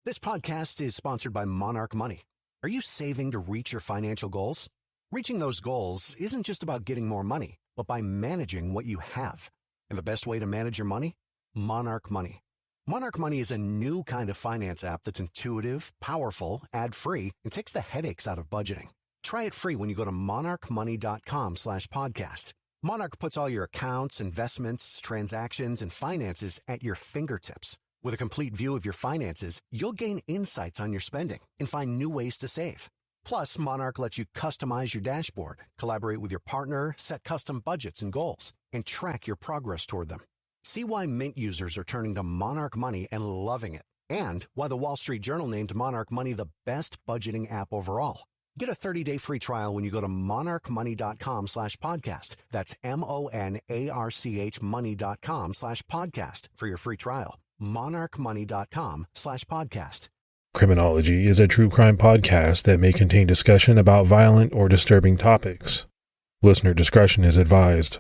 This podcast is sponsored by Monarch Money. Are you saving to reach your financial goals? Reaching those goals isn't just about getting more money, but by managing what you have. And the best way to manage your money? Monarch Money. Monarch Money is a new kind of finance app that's intuitive, powerful, ad-free, and takes the headaches out of budgeting. Try it free when you go to monarchmoney.com/podcast. Monarch puts all your accounts, investments, transactions, and finances at your fingertips. With a complete view of your finances, you'll gain insights on your spending and find new ways to save. Plus, Monarch lets you customize your dashboard, collaborate with your partner, set custom budgets and goals, and track your progress toward them. See why Mint users are turning to Monarch Money and loving it, and why the Wall Street Journal named Monarch Money the best budgeting app overall. Get a 30-day free trial when you go to monarchmoney.com/podcast. That's MONARCH money.com/podcast for your free trial. monarchmoney.com/podcast. Criminology is a true crime podcast that may contain discussion about violent or disturbing topics. Listener discretion is advised.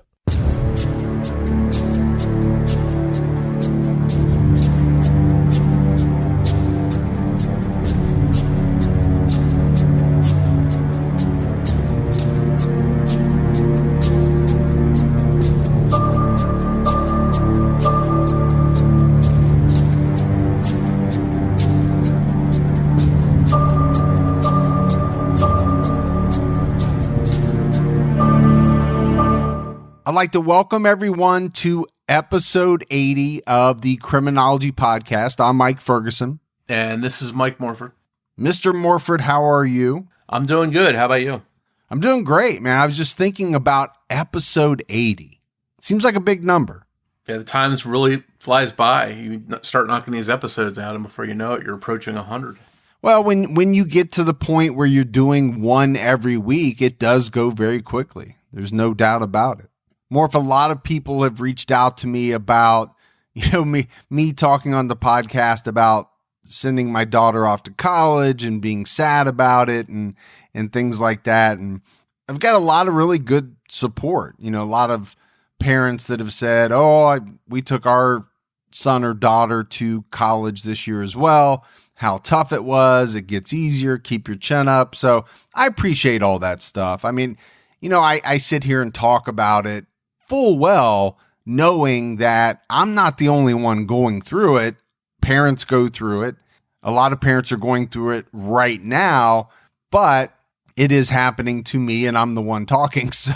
I'd like to welcome everyone to episode 80 of the Criminology podcast. I'm Mike Ferguson. And this is Mike Morford. Mr. Morford, how are you? I'm doing good. How about you? I'm doing great, man. I was just thinking about episode 80. Seems like a big number. Yeah, the time really flies by. You start knocking these episodes out, and before you know it, you're approaching 100. Well, when you get to the point where you're doing one every week, it does go very quickly. There's no doubt about it. Morf, a lot of people have reached out to me about, me talking on the podcast about sending my daughter off to college and being sad about it and things like that. And I've got a lot of really good support. A lot of parents that have said, we took our son or daughter to college this year as well. How tough it was. It gets easier. Keep your chin up. So I appreciate all that stuff. I mean, I sit here and talk about it full well, knowing that I'm not the only one going through it. Parents go through it. A lot of parents are going through it right now, but it is happening to me and I'm the one talking. So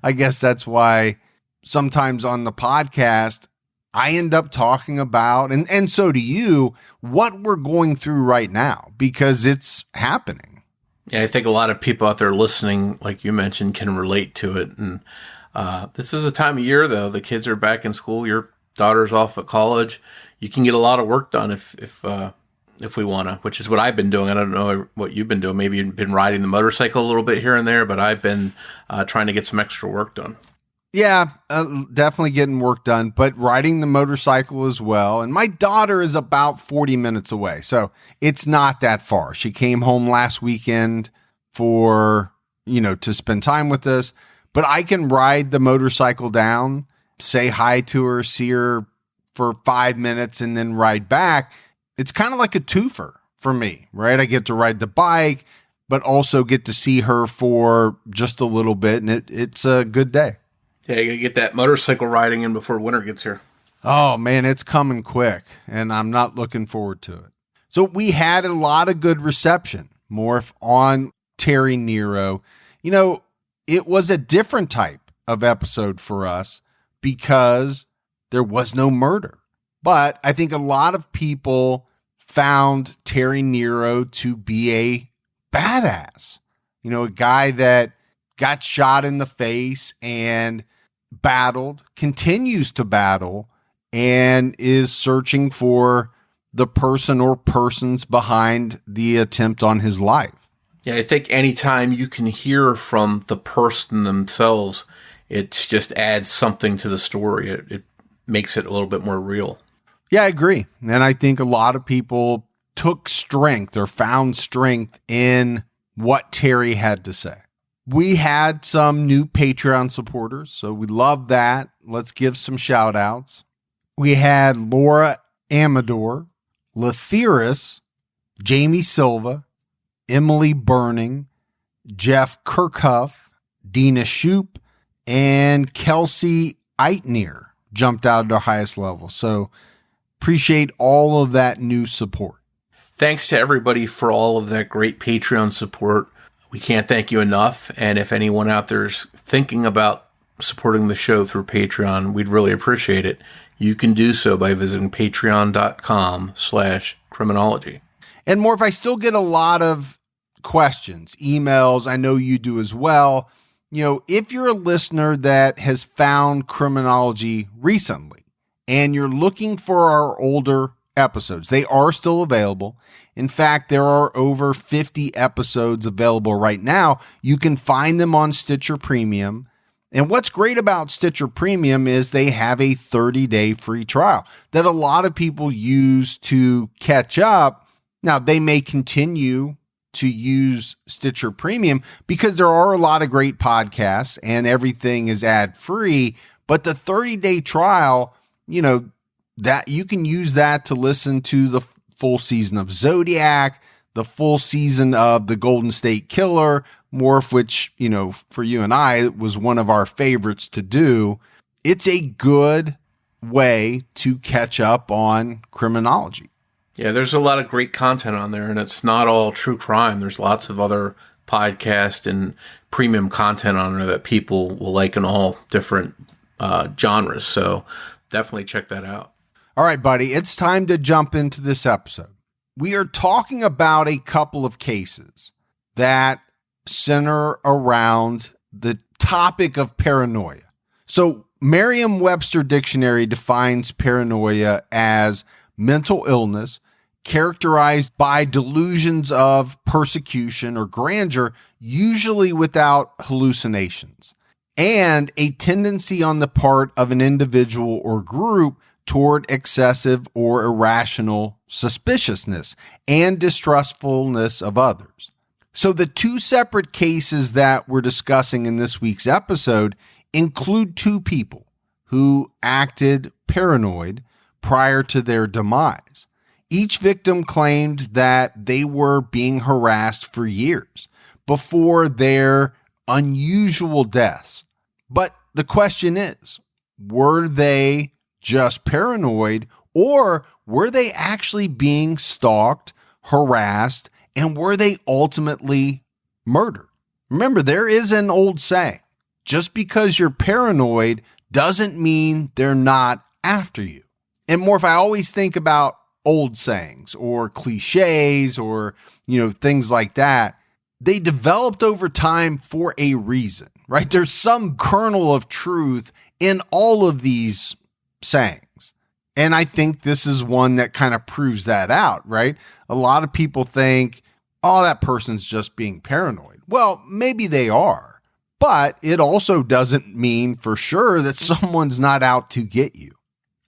I guess that's why sometimes on the podcast, I end up talking about, and so do you, what we're going through right now, because it's happening. Yeah, I think a lot of people out there listening, like you mentioned, can relate to it. And this is the time of year, though. The kids are back in school. Your daughter's off at college. You can get a lot of work done if we want to, which is what I've been doing. I don't know what you've been doing. Maybe you've been riding the motorcycle a little bit here and there, but I've been trying to get some extra work done. Yeah, definitely getting work done, but riding the motorcycle as well. And my daughter is about 40 minutes away, so it's not that far. She came home last weekend for, to spend time with us, but I can ride the motorcycle down, say hi to her, see her for 5 minutes, and then ride back. It's kind of like a twofer for me, right? I get to ride the bike, but also get to see her for just a little bit, and it's a good day. Yeah, you got to get that motorcycle riding in before winter gets here. Oh, man, it's coming quick, and I'm not looking forward to it. So we had a lot of good reception, Morph, on Terry Nero. It was a different type of episode for us because there was no murder. But I think a lot of people found Terry Nero to be a badass. A guy that got shot in the face and battled, continues to battle, and is searching for the person or persons behind the attempt on his life. Yeah, I think anytime you can hear from the person themselves, it just adds something to the story. It makes it a little bit more real. Yeah, I agree. And I think a lot of people took strength or found strength in what Terry had to say. We had some new Patreon supporters, so we love that. Let's give some shout outs. We had Laura Amador, Latheris, Jamie Silva, Emily Burning, Jeff Kirkhuff, Dina Shoup, and Kelsey Eitner jumped out at their highest level. So appreciate all of that new support. Thanks to everybody for all of that great Patreon support. We can't thank you enough. And if anyone out there is thinking about supporting the show through Patreon, we'd really appreciate it. You can do so by visiting patreon.com/criminology. And Morf, I still get a lot of questions, emails. I know you do as well. You know, if you're a listener that has found Criminology recently and you're looking for our older episodes, they are still available. In fact, there are over 50 episodes available right now. You can find them on Stitcher Premium. And what's great about Stitcher Premium is they have a 30-day free trial that a lot of people use to catch up. Now, they may continue to use Stitcher Premium because there are a lot of great podcasts and everything is ad-free. But the 30-day trial, you know, that you can use that to listen to the full season of Zodiac, the full season of The Golden State Killer, Morph, which, you know, for you and I was one of our favorites to do. It's a good way to catch up on Criminology. Yeah, there's a lot of great content on there, and it's not all true crime. There's lots of other podcast and premium content on there that people will like in all different genres. So definitely check that out. All right, buddy, it's time to jump into this episode. We are talking about a couple of cases that center around the topic of paranoia. So Merriam-Webster Dictionary defines paranoia as mental illness characterized by delusions of persecution or grandeur, usually without hallucinations, and a tendency on the part of an individual or group toward excessive or irrational suspiciousness and distrustfulness of others. So the two separate cases that we're discussing in this week's episode include two people who acted paranoid prior to their demise. Each victim claimed that they were being harassed for years before their unusual deaths. But the question is, were they just paranoid, or were they actually being stalked, harassed, and were they ultimately murdered? Remember, there is an old saying, just because you're paranoid doesn't mean they're not after you. And Morph, I always think about old sayings or cliches or, you know, things like that. They developed over time for a reason, right? There's some kernel of truth in all of these sayings. And I think this is one that kind of proves that out, right? A lot of people think, oh, that person's just being paranoid. Well, maybe they are, but it also doesn't mean for sure that someone's not out to get you.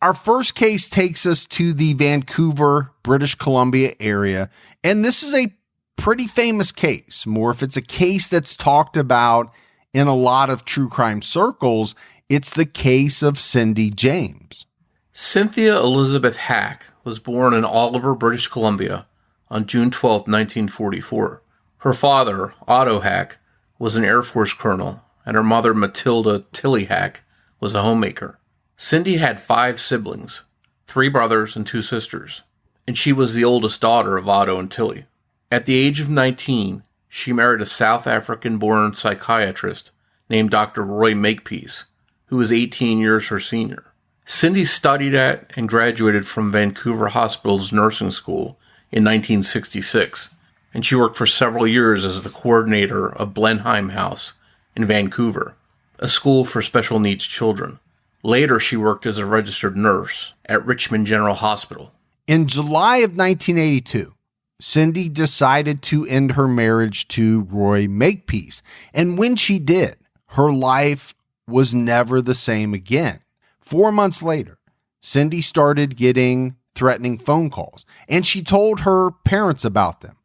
Our first case takes us to the Vancouver, British Columbia area, and this is a pretty famous case. Morph, it's a case that's talked about in a lot of true crime circles. It's the case of Cindy James. Cynthia Elizabeth Hack was born in Oliver, British Columbia on June 12, 1944. Her father, Otto Hack, was an Air Force colonel, and her mother, Matilda Tilly Hack, was a homemaker. Cindy had 5 siblings, 3 brothers and 2 sisters, and she was the oldest daughter of Otto and Tilly. At the age of 19, she married a South African-born psychiatrist named Dr. Roy Makepeace, who was 18 years her senior. Cindy studied at and graduated from Vancouver Hospital's nursing school in 1966, and she worked for several years as the coordinator of Blenheim House in Vancouver, a school for special needs children. Later, she worked as a registered nurse at Richmond General Hospital. In July of 1982, Cindy decided to end her marriage to Roy Makepeace. And when she did, her life was never the same again. 4 months later, Cindy started getting threatening phone calls, and she told her parents about them.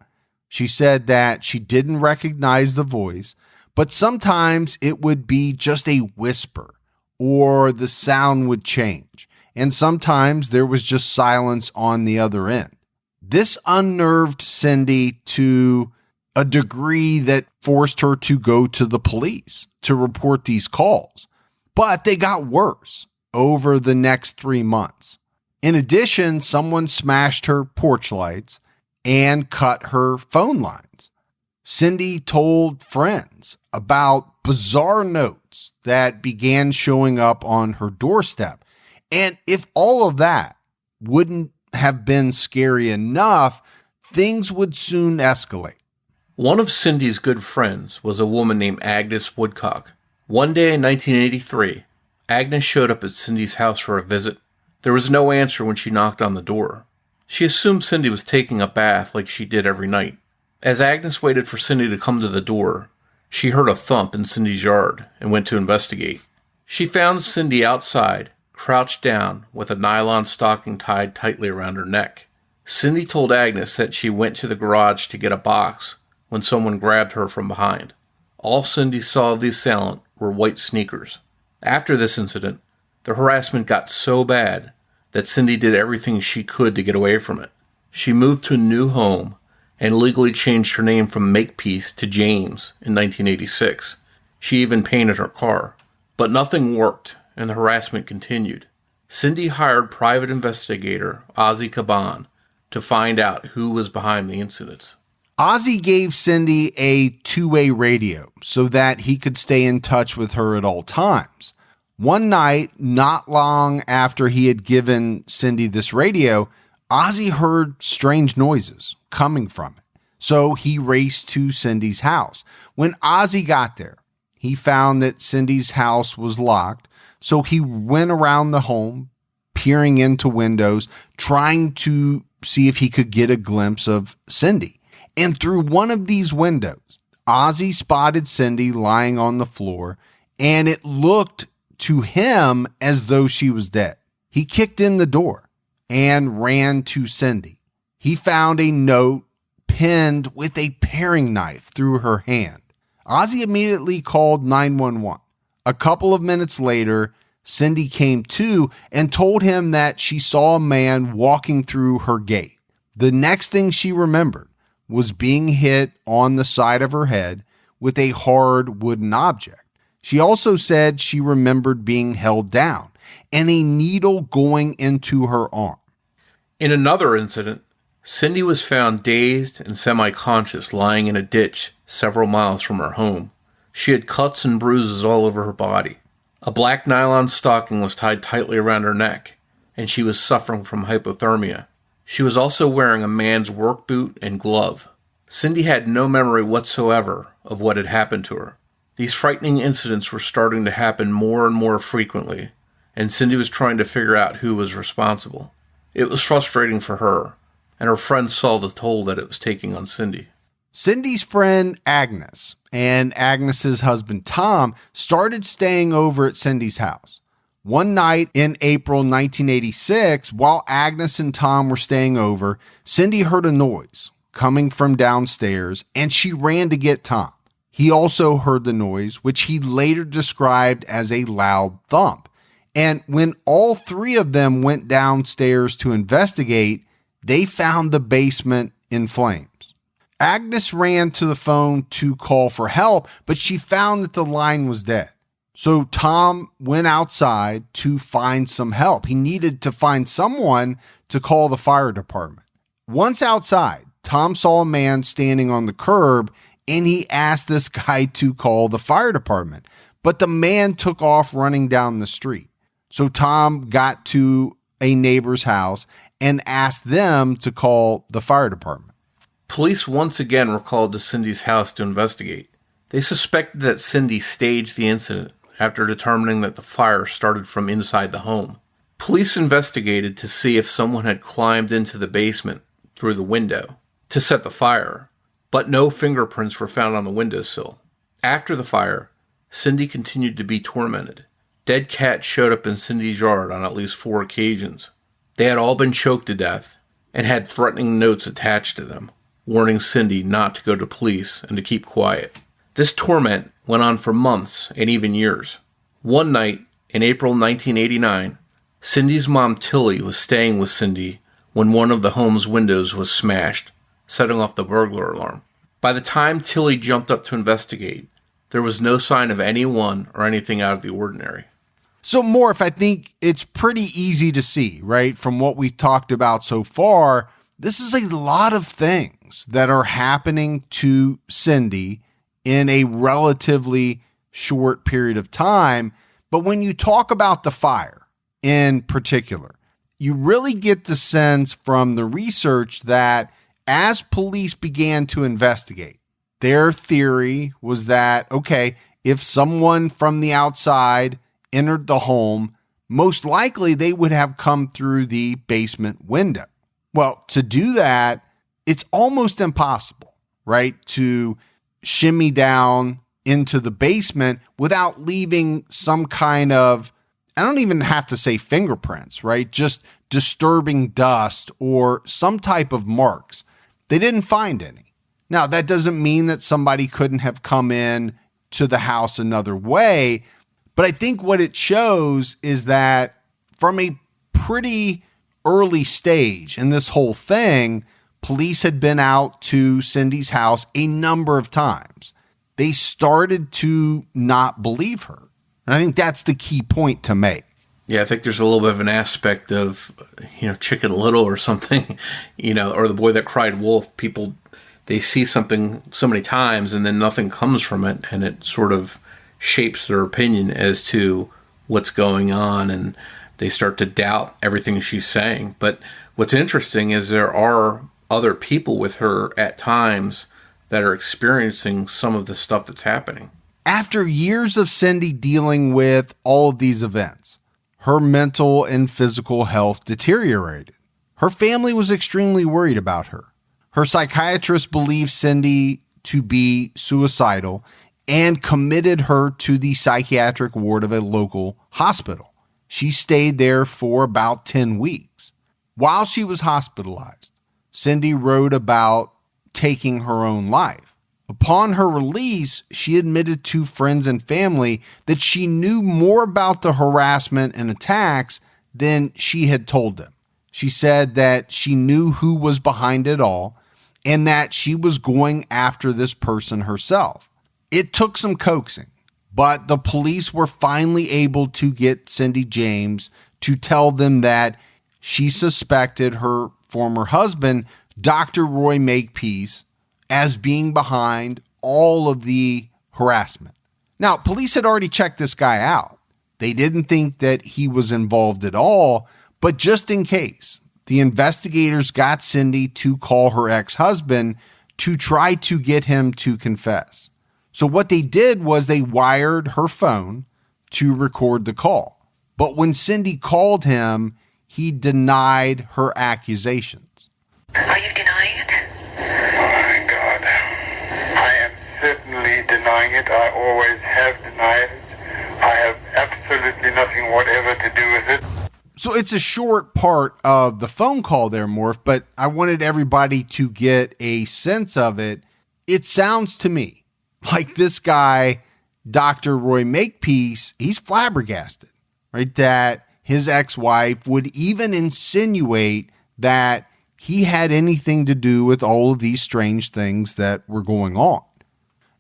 She said that she didn't recognize the voice, but sometimes it would be just a whisper, or the sound would change, and sometimes there was just silence on the other end. This unnerved Cindy to a degree that forced her to go to the police to report these calls. But they got worse over the next 3 months. In addition, someone smashed her porch lights and cut her phone lines. Cindy told friends about bizarre notes that began showing up on her doorstep. And if all of that wouldn't have been scary enough, things would soon escalate. One of Cindy's good friends was a woman named Agnes Woodcock. One day in 1983, Agnes showed up at Cindy's house for a visit. There was no answer when she knocked on the door. She assumed Cindy was taking a bath like she did every night. As Agnes waited for Cindy to come to the door, she heard a thump in Cindy's yard and went to investigate. She found Cindy outside, crouched down with a nylon stocking tied tightly around her neck. Cindy told Agnes that she went to the garage to get a box when someone grabbed her from behind. All Cindy saw of the assailant were white sneakers. After this incident, the harassment got so bad that Cindy did everything she could to get away from it. She moved to a new home and legally changed her name from Makepeace to James in 1986. She even painted her car. But nothing worked, and the harassment continued. Cindy hired private investigator Ozzy Caban to find out who was behind the incidents. Ozzy gave Cindy a two-way radio so that he could stay in touch with her at all times. One night, not long after he had given Cindy this radio, Ozzy heard strange noises coming from it. So he raced to Cindy's house. When Ozzy got there, he found that Cindy's house was locked. So he went around the home, peering into windows, trying to see if he could get a glimpse of Cindy. And through one of these windows, Ozzy spotted Cindy lying on the floor, and it looked to him as though she was dead. He kicked in the door and ran to Cindy. He found a note pinned with a paring knife through her hand. Ozzy immediately called 911. A couple of minutes later, Cindy came to and told him that she saw a man walking through her gate. The next thing she remembered was being hit on the side of her head with a hard wooden object. She also said she remembered being held down and a needle going into her arm. In another incident, Cindy was found dazed and semi-conscious lying in a ditch several miles from her home. She had cuts and bruises all over her body. A black nylon stocking was tied tightly around her neck, and she was suffering from hypothermia. She was also wearing a man's work boot and glove. Cindy had no memory whatsoever of what had happened to her. These frightening incidents were starting to happen more and more frequently, and Cindy was trying to figure out who was responsible. It was frustrating for her, and her friends saw the toll that it was taking on Cindy. Cindy's friend Agnes and Agnes's husband Tom started staying over at Cindy's house. One night in April 1986, while Agnes and Tom were staying over, Cindy heard a noise coming from downstairs, and she ran to get Tom. He also heard the noise, which he later described as a loud thump. And when all three of them went downstairs to investigate, they found the basement in flames. Agnes ran to the phone to call for help, but she found that the line was dead. So Tom went outside to find some help. He needed to find someone to call the fire department. Once outside, Tom saw a man standing on the curb, and he asked this guy to call the fire department. But the man took off running down the street. So Tom got to a neighbor's house and asked them to call the fire department. Police once again were called to Cindy's house to investigate. They suspected that Cindy staged the incident after determining that the fire started from inside the home. Police investigated to see if someone had climbed into the basement through the window to set the fire, but no fingerprints were found on the windowsill. After the fire, Cindy continued to be tormented. Dead cats showed up in Cindy's yard on at least 4 occasions. They had all been choked to death and had threatening notes attached to them, warning Cindy not to go to police and to keep quiet. This torment went on for months and even years. One night, in April 1989, Cindy's mom Tilly was staying with Cindy when one of the home's windows was smashed, setting off the burglar alarm. By the time Tilly jumped up to investigate, there was no sign of anyone or anything out of the ordinary. So, Morph, I think it's pretty easy to see, right, from what we've talked about so far, this is a lot of things that are happening to Cindy in a relatively short period of time. But when you talk about the fire in particular, you really get the sense from the research that as police began to investigate, their theory was that, okay, if someone from the outside entered the home, most likely they would have come through the basement window. Well, to do that, it's almost impossible, right? To shimmy down into the basement without leaving some kind of, I don't even have to say fingerprints, right? Just disturbing dust or some type of marks. They didn't find any. Now, that doesn't mean that somebody couldn't have come in to the house another way, but I think what it shows is that from a pretty early stage in this whole thing, police had been out to Cindy's house a number of times. They started to not believe her. And I think that's the key point to make. Yeah, I think there's a little bit of an aspect of, Chicken Little or something, or The Boy That Cried Wolf. People, they see something so many times and then nothing comes from it, and it sort of shapes their opinion as to what's going on, and they start to doubt everything she's saying. But what's interesting is there are other people with her at times that are experiencing some of the stuff that's happening. After years of Cindy dealing with all of these events, her mental and physical health deteriorated. Her family was extremely worried about her. Her psychiatrist believed Cindy to be suicidal and committed her to the psychiatric ward of a local hospital. She stayed there for about 10 weeks. While she was hospitalized, Cindy wrote about taking her own life. Upon her release, she admitted to friends and family that she knew more about the harassment and attacks than she had told them. She said that she knew who was behind it all and that she was going after this person herself. It took some coaxing, but the police were finally able to get Cindy James to tell them that she suspected her former husband, Dr. Roy Makepeace, as being behind all of the harassment. Now, police had already checked this guy out. They didn't think that he was involved at all, but just in case, the investigators got Cindy to call her ex-husband to try to get him to confess. So what they did was they wired her phone to record the call. But when Cindy called him, he denied her accusations. Are you denying it? My God. I am certainly denying it. I always have denied it. I have absolutely nothing whatever to do with it. So it's a short part of the phone call there, Morph, but I wanted everybody to get a sense of it. It sounds to me like this guy, Dr. Roy Makepeace, he's flabbergasted, right? That his ex-wife would even insinuate that he had anything to do with all of these strange things that were going on.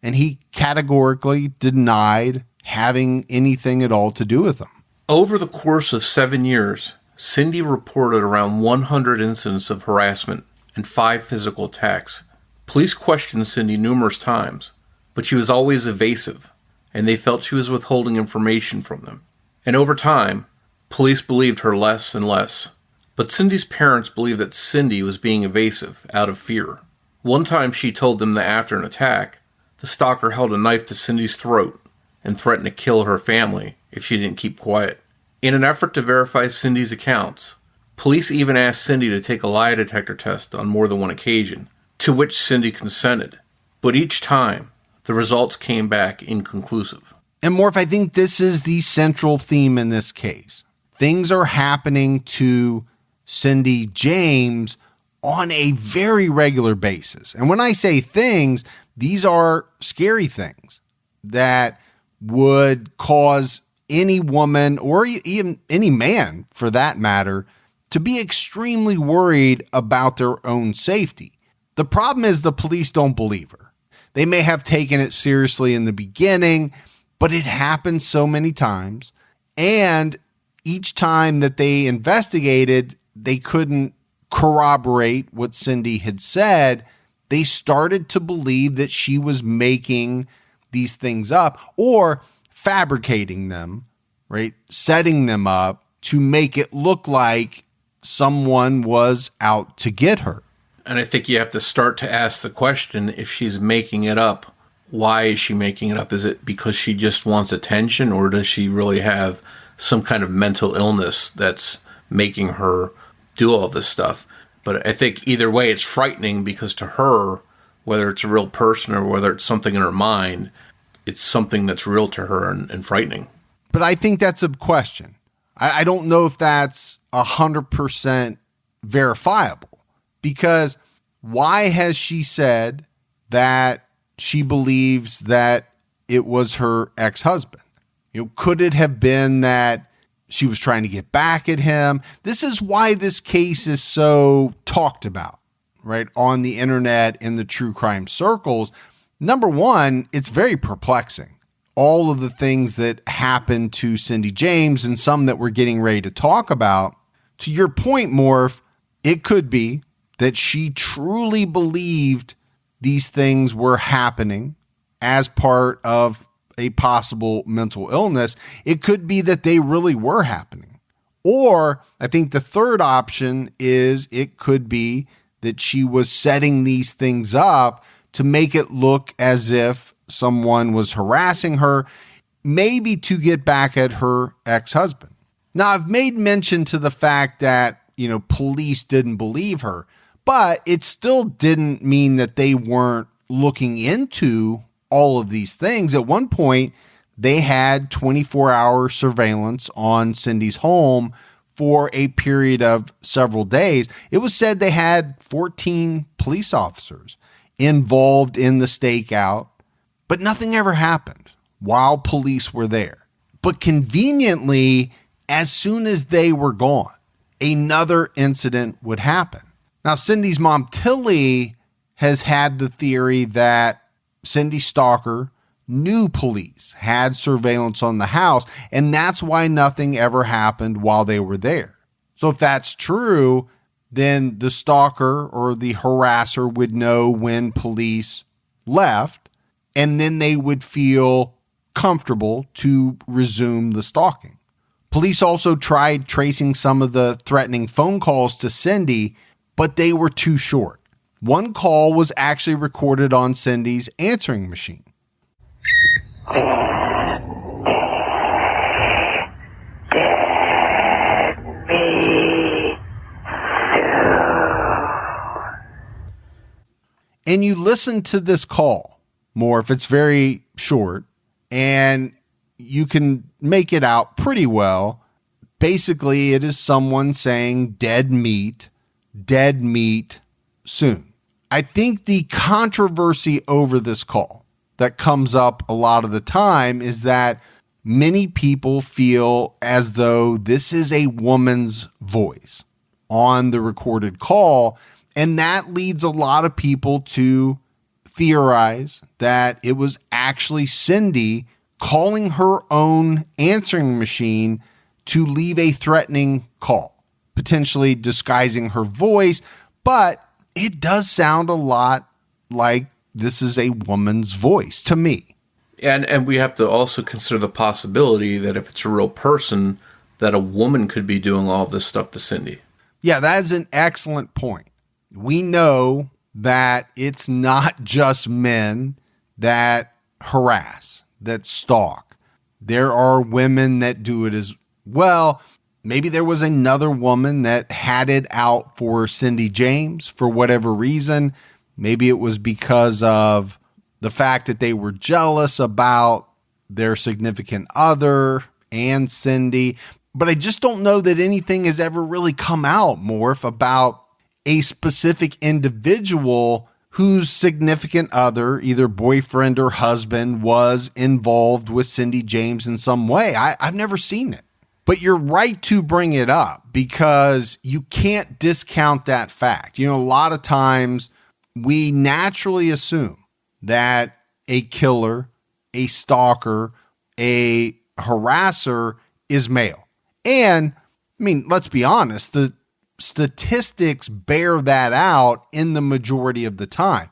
And he categorically denied having anything at all to do with them. Over the course of 7 years, Cindy reported around 100 incidents of harassment and 5 physical attacks. Police questioned Cindy numerous times, but she was always evasive, and they felt she was withholding information from them. And over time, police believed her less and less. But Cindy's parents believed that Cindy was being evasive out of fear. One time she told them that after an attack, the stalker held a knife to Cindy's throat and threatened to kill her family if she didn't keep quiet. In an effort to verify Cindy's accounts, police even asked Cindy to take a lie detector test on more than one occasion, to which Cindy consented. But each time, the results came back inconclusive. And Morph, I think this is the central theme in this case. Things are happening to Cindy James on a very regular basis. And when I say things, these are scary things that would cause any woman or even any man for that matter to be extremely worried about their own safety. The problem is the police don't believe her. They may have taken it seriously in the beginning, but it happened so many times. And each time that they investigated, they couldn't corroborate what Cindy had said. They started to believe that she was making these things up or fabricating them, right? Setting them up to make it look like someone was out to get her. And I think you have to start to ask the question, if she's making it up, why is she making it up? Is it because she just wants attention, or does she really have some kind of mental illness that's making her do all this stuff? But I think either way, it's frightening, because to her, whether it's a real person or whether it's something in her mind, it's something that's real to her and frightening. But I think that's a question. I don't know if that's 100% verifiable, because why has she said that she believes that it was her ex-husband? Could it have been that she was trying to get back at him? This is why this case is so talked about, right, on the internet, in the true crime circles. Number one, it's very perplexing. All of the things that happened to Cindy James, and some that we're getting ready to talk about. To your point, Morf, it could be that she truly believed these things were happening as part of a possible mental illness. It could be that they really were happening. Or I think the third option is it could be that she was setting these things up to make it look as if someone was harassing her, maybe to get back at her ex-husband. Now, I've made mention to the fact that, police didn't believe her, but it still didn't mean that they weren't looking into all of these things. At one point, they had 24-hour surveillance on Cindy's home for a period of several days. It was said they had 14 police officers involved in the stakeout, but nothing ever happened while police were there. But conveniently, as soon as they were gone, another incident would happen. Now, Cindy's mom, Tilly, has had the theory that Cindy's stalker knew police had surveillance on the house, and that's why nothing ever happened while they were there. So if that's true, then the stalker or the harasser would know when police left, and then they would feel comfortable to resume the stalking. Police also tried tracing some of the threatening phone calls to Cindy, but they were too short. One call was actually recorded on Cindy's answering machine. And you listen to this call, Morf, it's very short, and you can make it out pretty well. Basically, it is someone saying dead meat soon. I think the controversy over this call that comes up a lot of the time is that many people feel as though this is a woman's voice on the recorded call, and that leads a lot of people to theorize that it was actually Cindy calling her own answering machine to leave a threatening call, potentially disguising her voice, but it does sound a lot like this is a woman's voice to me. And we have to also consider the possibility that if it's a real person, that a woman could be doing all this stuff to Cindy. Yeah, that is an excellent point. We know that it's not just men that harass, that stalk. There are women that do it as well. Maybe there was another woman that had it out for Cindy James for whatever reason. Maybe it was because of the fact that they were jealous about their significant other and Cindy. But I just don't know that anything has ever really come out, Morf, about a specific individual whose significant other, either boyfriend or husband, was involved with Cindy James in some way. I've never seen it. But you're right to bring it up because you can't discount that fact. A lot of times we naturally assume that a killer, a stalker, a harasser is male. And let's be honest, the statistics bear that out in the majority of the time,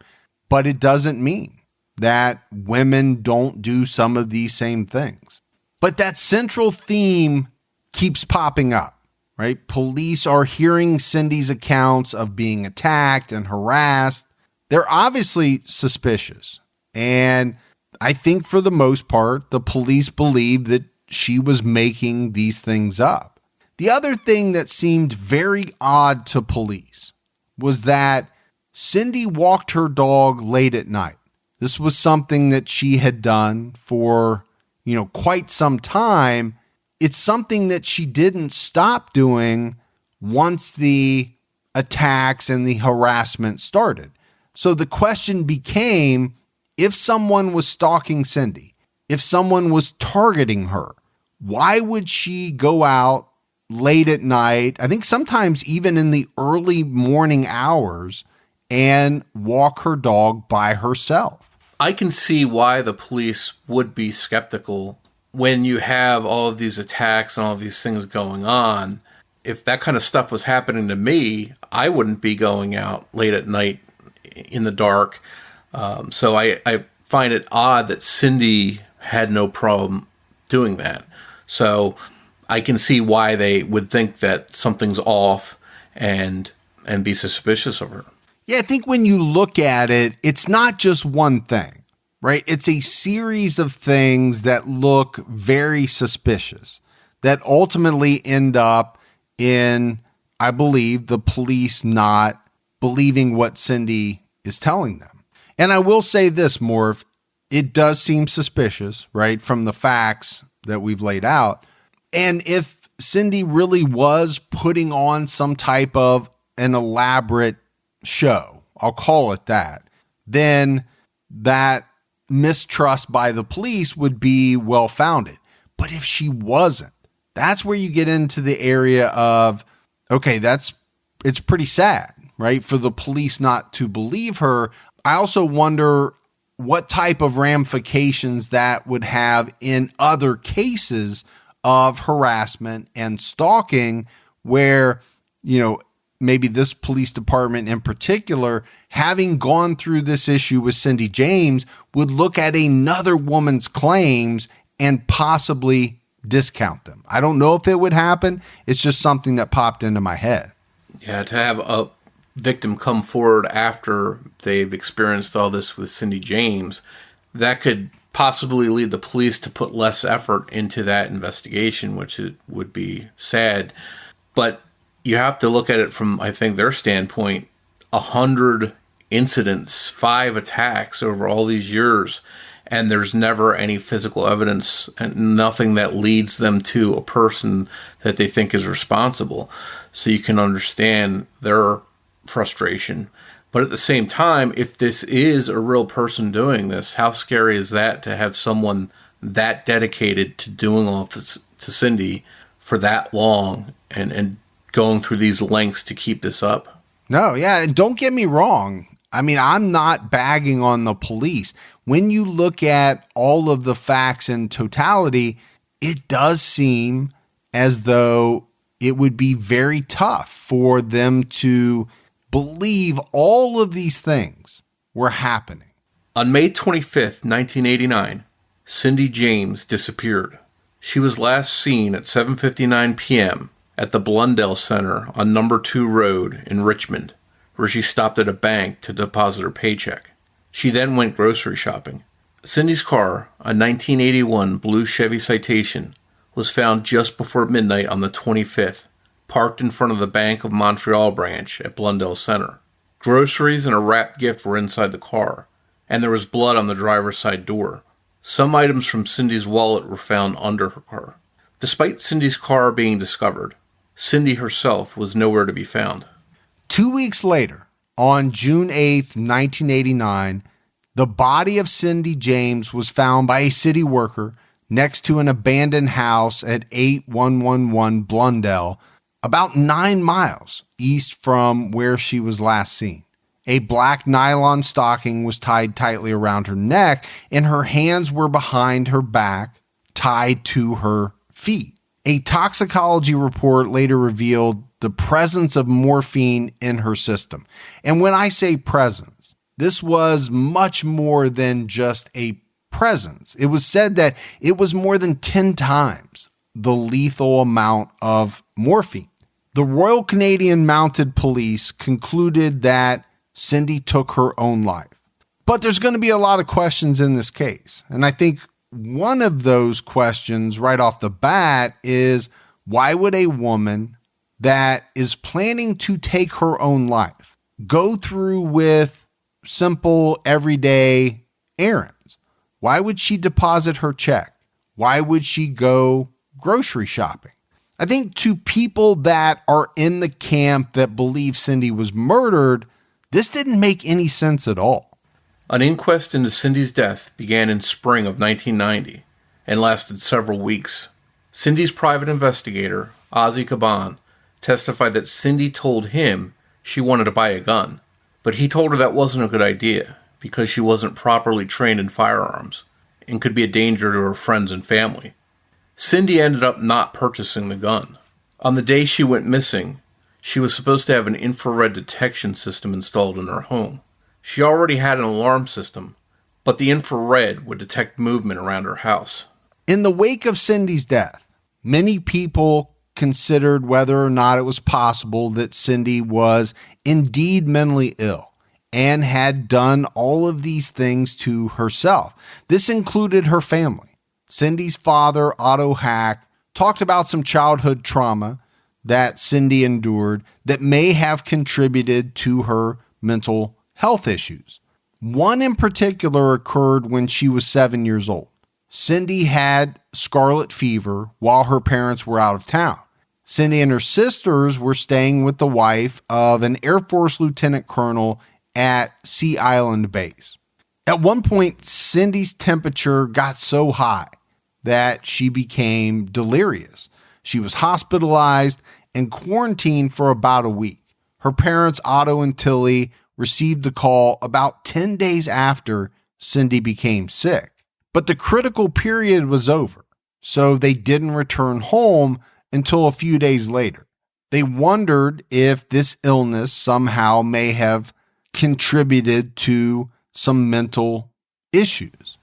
but it doesn't mean that women don't do some of these same things. But that central theme keeps popping up, right? Police are hearing Cindy's accounts of being attacked and harassed. They're obviously suspicious. And I think for the most part, the police believe that she was making these things up. The other thing that seemed very odd to police was that Cindy walked her dog late at night. This was something that she had done for, quite some time. It's something that she didn't stop doing once the attacks and the harassment started. So the question became, if someone was stalking Cindy, if someone was targeting her, why would she go out late at night, I think sometimes even in the early morning hours, and walk her dog by herself? I can see why the police would be skeptical when you have all of these attacks and all of these things going on. If that kind of stuff was happening to me, I wouldn't be going out late at night in the dark. So I find it odd that Cindy had no problem doing that. So I can see why they would think that something's off and be suspicious of her. Yeah, I think when you look at it, it's not just one thing, right? It's a series of things that look very suspicious that ultimately end up in, I believe, the police not believing what Cindy is telling them. And I will say this, Morf, it does seem suspicious, right, from the facts that we've laid out. And if Cindy really was putting on some type of an elaborate show, I'll call it that, then that mistrust by the police would be well-founded. But if she wasn't, that's where you get into the area of, okay, it's pretty sad, right, for the police not to believe her. I also wonder what type of ramifications that would have in other cases of harassment and stalking where, maybe this police department in particular, having gone through this issue with Cindy James, would look at another woman's claims and possibly discount them. I don't know if it would happen. It's just something that popped into my head. Yeah, to have a victim come forward after they've experienced all this with Cindy James, that could possibly lead the police to put less effort into that investigation, which it would be sad. But you have to look at it from, I think, their standpoint. 100 incidents, 5 attacks over all these years, and there's never any physical evidence and nothing that leads them to a person that they think is responsible. So you can understand their frustration. But at the same time, if this is a real person doing this, how scary is that to have someone that dedicated to doing all of this to Cindy for that long and going through these lengths to keep this up? No, yeah, and don't get me wrong. I mean, I'm not bagging on the police. When you look at all of the facts in totality, it does seem as though it would be very tough for them to believe all of these things were happening. On May 25th, 1989, Cindy James disappeared. She was last seen at 7:59 p.m. at the Blundell Center on No. 2 Road in Richmond, where she stopped at a bank to deposit her paycheck. She then went grocery shopping. Cindy's car, a 1981 blue Chevy Citation, was found just before midnight on the 25th, parked in front of the Bank of Montreal branch at Blundell Center. Groceries and a wrapped gift were inside the car, and there was blood on the driver's side door. Some items from Cindy's wallet were found under her car. Despite Cindy's car being discovered, Cindy herself was nowhere to be found. 2 weeks later, on June 8th, 1989, the body of Cindy James was found by a city worker next to an abandoned house at 8111 Blundell, about 9 miles east from where she was last seen. A black nylon stocking was tied tightly around her neck, and her hands were behind her back, tied to her feet. A toxicology report later revealed the presence of morphine in her system. And when I say presence, this was much more than just a presence. It was said that it was more than 10 times the lethal amount of morphine. The Royal Canadian Mounted Police concluded that Cindy took her own life. But there's going to be a lot of questions in this case. And I think one of those questions right off the bat is, why would a woman that is planning to take her own life go through with simple everyday errands? Why would she deposit her check? Why would she go grocery shopping? I think to people that are in the camp that believe Cindy was murdered, this didn't make any sense at all. An inquest into Cindy's death began in spring of 1990 and lasted several weeks. Cindy's private investigator, Ozzy Caban, testified that Cindy told him she wanted to buy a gun, but he told her that wasn't a good idea because she wasn't properly trained in firearms and could be a danger to her friends and family. Cindy ended up not purchasing the gun. On the day she went missing, she was supposed to have an infrared detection system installed in her home. She already had an alarm system, but the infrared would detect movement around her house. In the wake of Cindy's death, many people considered whether or not it was possible that Cindy was indeed mentally ill and had done all of these things to herself. This included her family. Cindy's father, Otto Hack, talked about some childhood trauma that Cindy endured that may have contributed to her mental health issues. One in particular occurred when she was 7 years old. Cindy had scarlet fever while her parents were out of town. Cindy and her sisters were staying with the wife of an Air Force lieutenant colonel at Sea Island Base. At one point, Cindy's temperature got so high that she became delirious. She was hospitalized and quarantined for about a week. Her parents, Otto and Tilly, received the call about 10 days after Cindy became sick. But the critical period was over, so they didn't return home until a few days later. They wondered if this illness somehow may have contributed to some mental issues.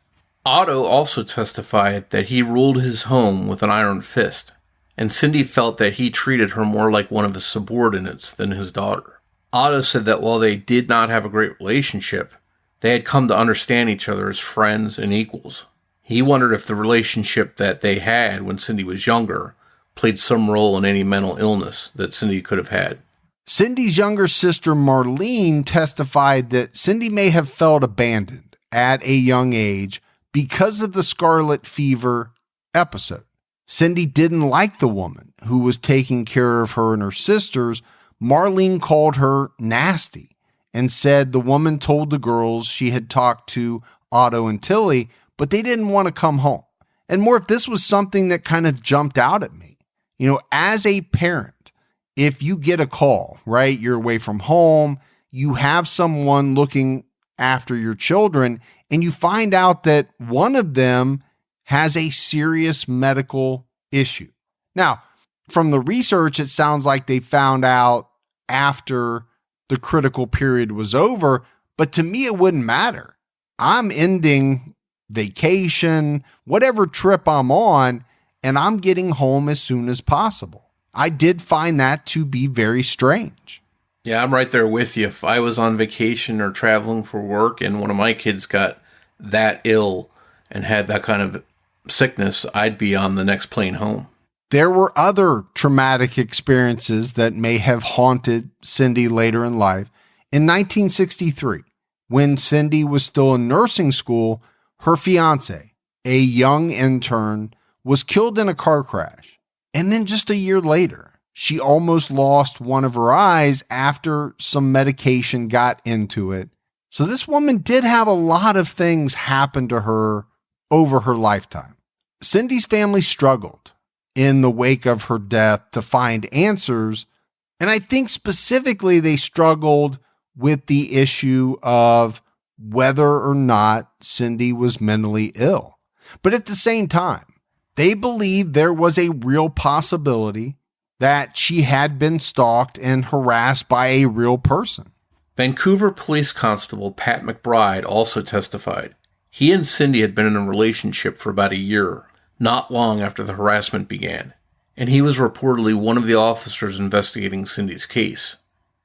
Otto also testified that he ruled his home with an iron fist, and Cindy felt that he treated her more like one of his subordinates than his daughter. Otto said that while they did not have a great relationship, they had come to understand each other as friends and equals. He wondered if the relationship that they had when Cindy was younger played some role in any mental illness that Cindy could have had. Cindy's younger sister, Marlene, testified that Cindy may have felt abandoned at a young age because of the scarlet fever episode. Cindy didn't like the woman who was taking care of her and her sisters. Marlene called her nasty and said the woman told the girls she had talked to Otto and Tilly, but they didn't want to come home. And Morf, this was something that kind of jumped out at me. You know, as a parent, if you get a call, right, you're away from home, you have someone looking after your children, and you find out that one of them has a serious medical issue. Now, from the research, it sounds like they found out after the critical period was over, but to me, it wouldn't matter. I'm ending vacation, whatever trip I'm on, and I'm getting home as soon as possible. I did find that to be very strange. Yeah, I'm right there with you. If I was on vacation or traveling for work and one of my kids got that ill and had that kind of sickness, I'd be on the next plane home. There were other traumatic experiences that may have haunted Cindy later in life. In 1963, when Cindy was still in nursing school, her fiance, a young intern, was killed in a car crash. And then just a year later, she almost lost one of her eyes after some medication got into it. So this woman did have a lot of things happen to her over her lifetime. Cindy's family struggled in the wake of her death to find answers. And I think specifically they struggled with the issue of whether or not Cindy was mentally ill. But at the same time, they believed there was a real possibility that she had been stalked and harassed by a real person. Vancouver Police Constable Pat McBride also testified. He and Cindy had been in a relationship for about a year, not long after the harassment began, and he was reportedly one of the officers investigating Cindy's case.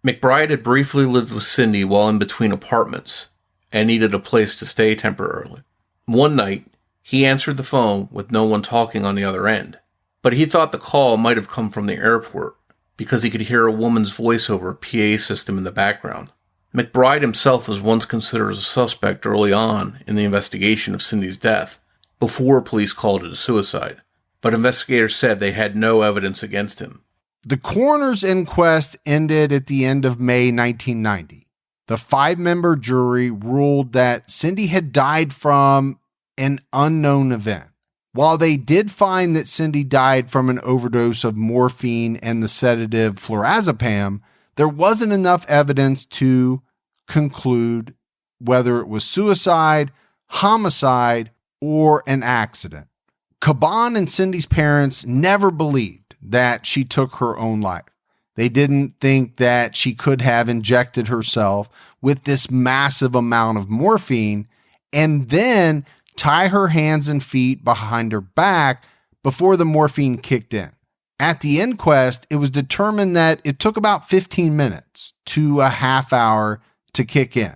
McBride had briefly lived with Cindy while in between apartments and needed a place to stay temporarily. One night, he answered the phone with no one talking on the other end, but he thought the call might have come from the airport because he could hear a woman's voice over a PA system in the background. McBride himself was once considered as a suspect early on in the investigation of Cindy's death, before police called it a suicide, but investigators said they had no evidence against him. The coroner's inquest ended at the end of May 1990. The 5-member jury ruled that Cindy had died from an unknown event. While they did find that Cindy died from an overdose of morphine and the sedative flurazepam, there wasn't enough evidence to conclude whether it was suicide, homicide, or an accident. Caban and Cindy's parents never believed that she took her own life. They didn't think that she could have injected herself with this massive amount of morphine and then tie her hands and feet behind her back before the morphine kicked in. At the inquest, it was determined that it took about 15 minutes to a half hour to kick in.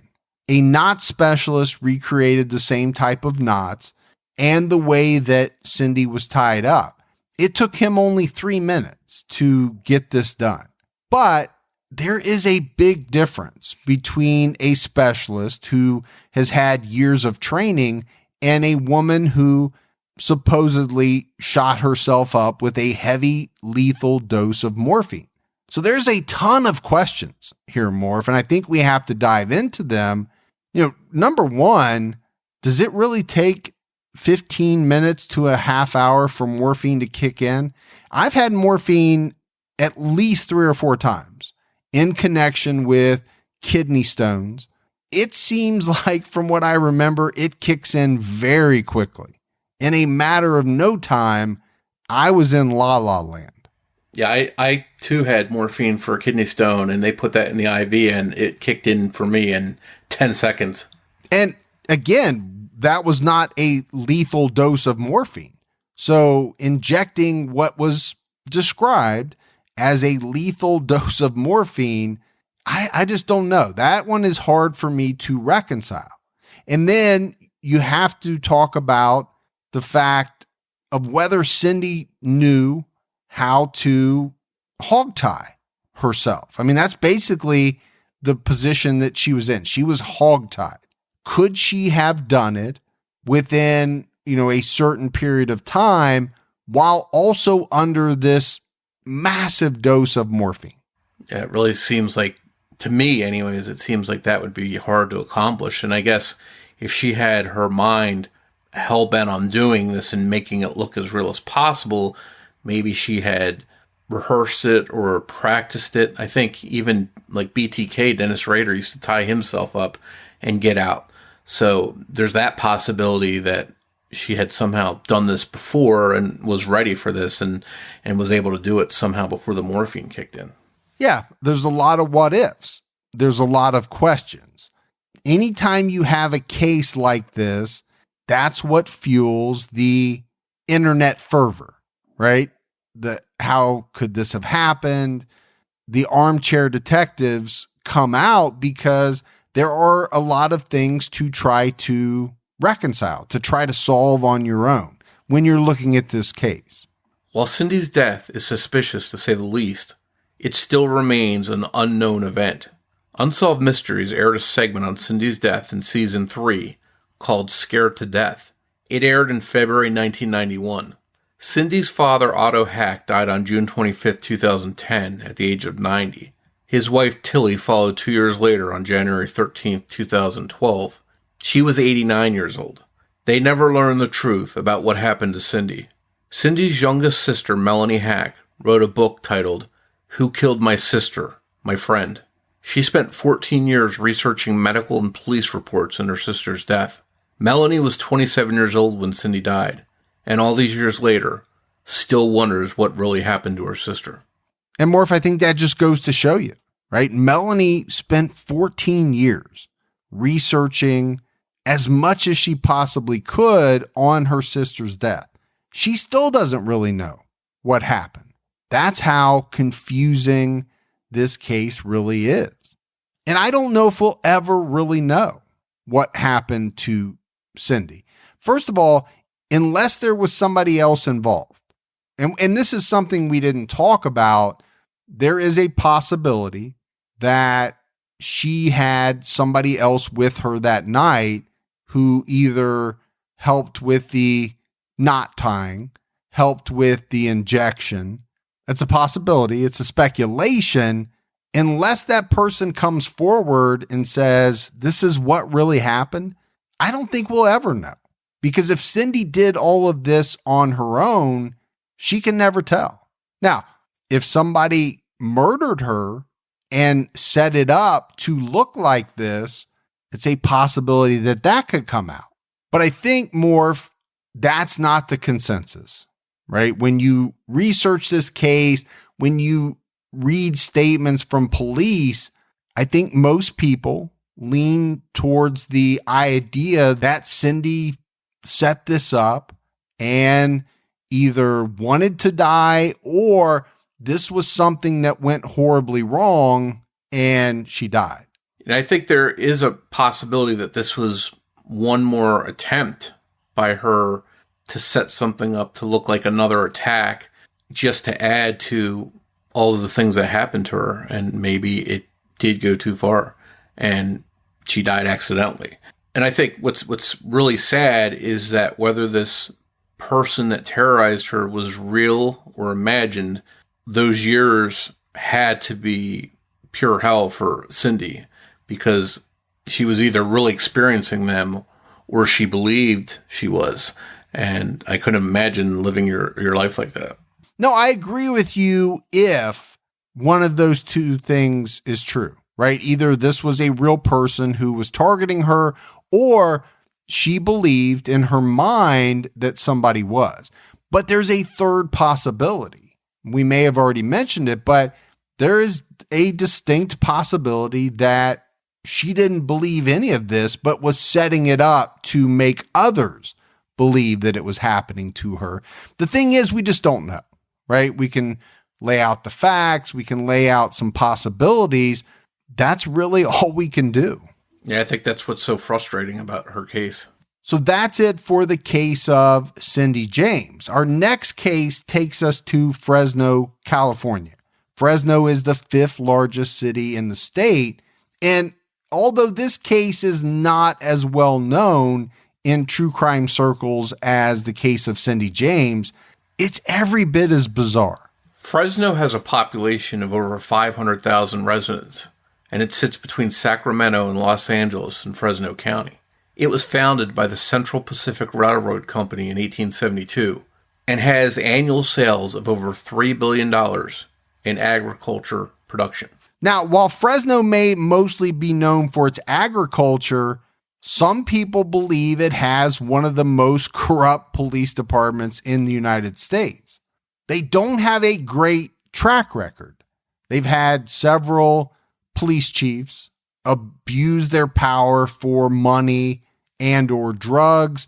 A knot specialist recreated the same type of knots and the way that Cindy was tied up. It took him only 3 minutes to get this done. But there is a big difference between a specialist who has had years of training and a woman who supposedly shot herself up with a heavy, lethal dose of morphine. So there's a ton of questions here, Morf, and I think we have to dive into them. Number one, does it really take 15 minutes to a half hour for morphine to kick in? I've had morphine at least 3 or 4 times in connection with kidney stones. It seems like, from what I remember, it kicks in very quickly. In a matter of no time, I was in La La Land. Yeah, I too had morphine for a kidney stone, and they put that in the IV, and it kicked in for me in 10 seconds. And again, that was not a lethal dose of morphine. So injecting what was described as a lethal dose of morphine, I just don't know. That one is hard for me to reconcile. And then you have to talk about the fact of whether Cindy knew how to hogtie herself. I mean, that's basically the position that she was in. She was hogtied. Could she have done it within, a certain period of time while also under this massive dose of morphine? Yeah, it really seems like, to me anyways, it seems like that would be hard to accomplish. And I guess if she had her mind hell-bent on doing this and making it look as real as possible, maybe she had rehearsed it or practiced it. I think even like BTK, Dennis Rader, used to tie himself up and get out. So there's that possibility that she had somehow done this before and was ready for this and was able to do it somehow before the morphine kicked in. Yeah, there's a lot of what ifs. There's a lot of questions. Anytime you have a case like this, that's what fuels the internet fervor, right? How could this have happened? The armchair detectives come out because there are a lot of things to try to reconcile, to try to solve on your own when you're looking at this case. While Cindy's death is suspicious to say the least, it still remains an unknown event. Unsolved Mysteries aired a segment on Cindy's death in season 3 called Scared to Death. It aired in February 1991. Cindy's father, Otto Hack, died on June 25, 2010, at the age of 90. His wife, Tilly, followed 2 years later on January 13, 2012. She was 89 years old. They never learned the truth about what happened to Cindy. Cindy's youngest sister, Melanie Hack, wrote a book titled Who Killed My Sister, My Friend. She spent 14 years researching medical and police reports on her sister's death. Melanie was 27 years old when Cindy died, and all these years later, still wonders what really happened to her sister. And Morf, I think that just goes to show you, right? Melanie spent 14 years researching as much as she possibly could on her sister's death. She still doesn't really know what happened. That's how confusing this case really is. And I don't know if we'll ever really know what happened to Cindy. First of all, unless there was somebody else involved. And this is something we didn't talk about. There is a possibility that she had somebody else with her that night who either helped with the knot tying, helped with the injection. That's a possibility. It's a speculation. Unless that person comes forward and says, this is what really happened, I don't think we'll ever know. Because if Cindy did all of this on her own, she can never tell. Now, if somebody murdered her and set it up to look like this, it's a possibility that that could come out. But I think, Morf, that's not the consensus, right? When you research this case, when you read statements from police, I think most people lean towards the idea that Cindy set this up and either wanted to die or this was something that went horribly wrong and she died. And I think there is a possibility that this was one more attempt by her to set something up to look like another attack, just to add to all of the things that happened to her. And maybe it did go too far and she died accidentally. And I think what's really sad is that whether this person that terrorized her was real or imagined, those years had to be pure hell for Cindy, because she was either really experiencing them or she believed she was. And I couldn't imagine living your life like that. No, I agree with you if one of those two things is true, right? Either this was a real person who was targeting her, or she believed in her mind that somebody was. But there's a third possibility. We may have already mentioned it, but there is a distinct possibility that she didn't believe any of this, but was setting it up to make others believe that it was happening to her. The thing is, we just don't know, right? We can lay out the facts. We can lay out some possibilities. That's really all we can do. Yeah, I think that's what's so frustrating about her case. So that's it for the case of Cindy James. Our next case takes us to Fresno, California. Fresno is the fifth largest city in the state. And although this case is not as well known in true crime circles as the case of Cindy James, it's every bit as bizarre. Fresno has a population of over 500,000 residents, and it sits between Sacramento and Los Angeles in Fresno County. It was founded by the Central Pacific Railroad Company in 1872 and has annual sales of over $3 billion in agriculture production. Now, while Fresno may mostly be known for its agriculture, some people believe it has one of the most corrupt police departments in the United States. They don't have a great track record. They've had several police chiefs abuse their power for money and or drugs.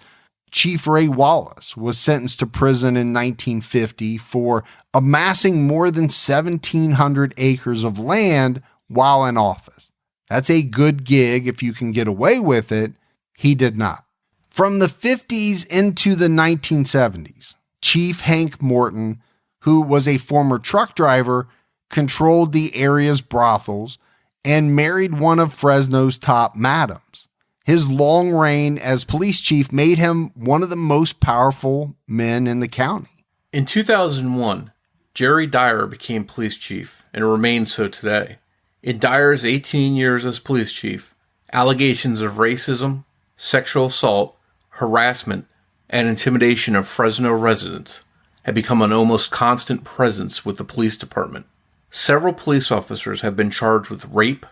Chief Ray Wallace was sentenced to prison in 1950 for amassing more than 1,700 acres of land while in office. That's a good gig if you can get away with it. He did not. From the 50s into the 1970s, Chief Hank Morton, who was a former truck driver, controlled the area's brothels and married one of Fresno's top madams. His long reign as police chief made him one of the most powerful men in the county. In 2001, Jerry Dyer became police chief and remains so today. In Dyer's 18 years as police chief, allegations of racism, sexual assault, harassment, and intimidation of Fresno residents had become an almost constant presence with the police department. Several police officers have been charged with rape,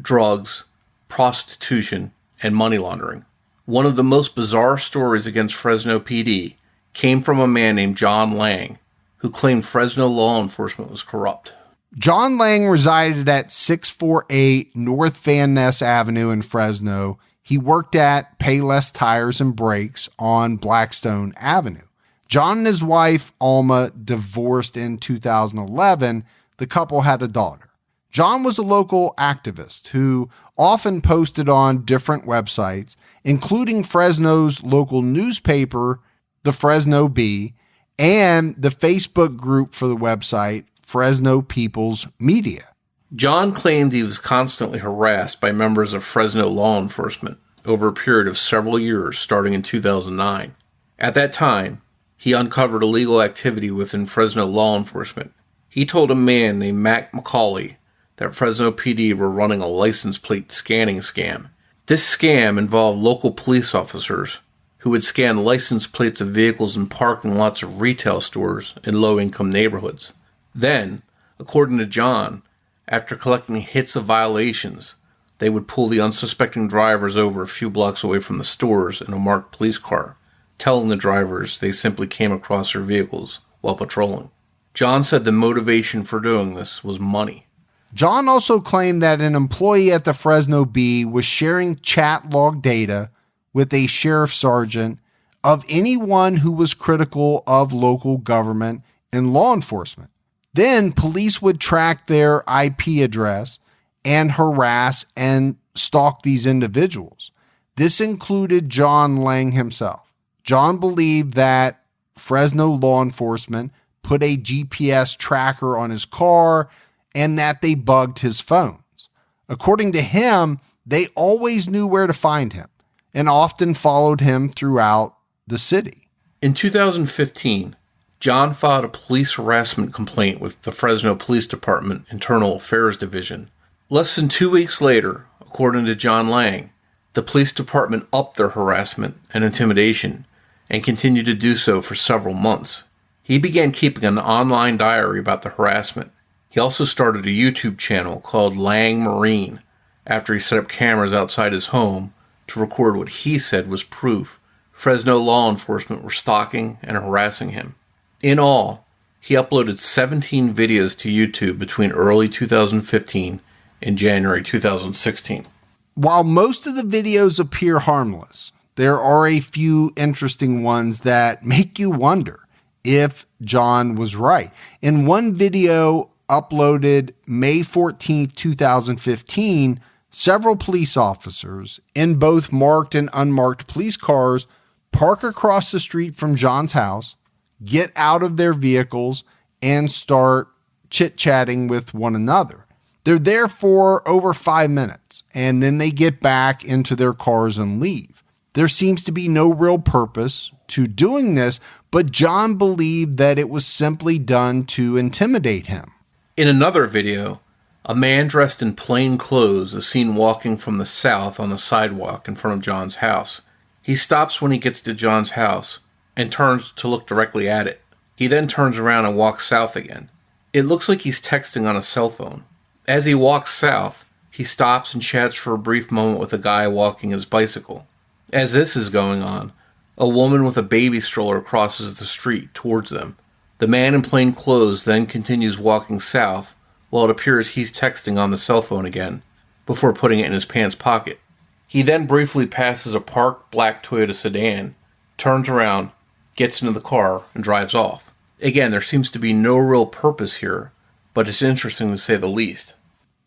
drugs, prostitution, and money laundering. One of the most bizarre stories against Fresno PD came from a man named John Lang, who claimed Fresno law enforcement was corrupt. John Lang resided at 648 North Van Ness Avenue in Fresno. He worked at Payless Tires and Brakes on Blackstone Avenue. John and his wife, Alma, divorced in 2011. The couple had a daughter. John was a local activist who often posted on different websites, including Fresno's local newspaper, the Fresno Bee, and the Facebook group for the website, Fresno People's Media. John claimed he was constantly harassed by members of Fresno law enforcement over a period of several years starting in 2009. At that time, he uncovered illegal activity within Fresno law enforcement. He told a man named Mac McCauley that Fresno PD were running a license plate scanning scam. This scam involved local police officers who would scan license plates of vehicles in parking lots of retail stores in low-income neighborhoods. Then, according to John, after collecting hits of violations, they would pull the unsuspecting drivers over a few blocks away from the stores in a marked police car, telling the drivers they simply came across their vehicles while patrolling. John said the motivation for doing this was money. John also claimed that an employee at the Fresno Bee was sharing chat log data with a sheriff sergeant of anyone who was critical of local government and law enforcement. Then police would track their IP address and harass and stalk these individuals. This included John Lang himself. John believed that Fresno law enforcement put a GPS tracker on his car and that they bugged his phones. According to him, they always knew where to find him and often followed him throughout the city. In 2015, John filed a police harassment complaint with the Fresno Police Department Internal Affairs Division. Less than 2 weeks later, according to John Lang, the police department upped their harassment and intimidation and continued to do so for several months. He began keeping an online diary about the harassment. He also started a YouTube channel called Lang Marine after he set up cameras outside his home to record what he said was proof Fresno law enforcement were stalking and harassing him. In all, he uploaded 17 videos to YouTube between early 2015 and January 2016. While most of the videos appear harmless, there are a few interesting ones that make you wonder if John was right. In one video uploaded May 14th, 2015, several police officers in both marked and unmarked police cars park across the street from John's house, get out of their vehicles, and start chit-chatting with one another. They're there for over 5 minutes, and then they get back into their cars and leave. There seems to be no real purpose to doing this, but John believed that it was simply done to intimidate him. In another video, a man dressed in plain clothes is seen walking from the south on the sidewalk in front of John's house. He stops when he gets to John's house and turns to look directly at it. He then turns around and walks south again. It looks like he's texting on a cell phone. As he walks south, he stops and chats for a brief moment with a guy walking his bicycle. As this is going on, a woman with a baby stroller crosses the street towards them. The man in plain clothes then continues walking south while it appears he's texting on the cell phone again, before putting it in his pants pocket. He then briefly passes a parked black Toyota sedan, turns around, gets into the car, and drives off. Again, there seems to be no real purpose here, but it's interesting to say the least.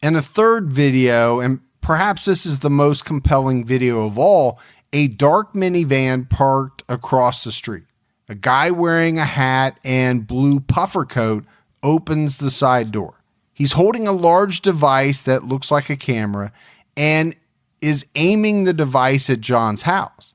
In a third video, and perhaps this is the most compelling video of all, a dark minivan parked across the street. A guy wearing a hat and blue puffer coat opens the side door. He's holding a large device that looks like a camera and is aiming the device at John's house.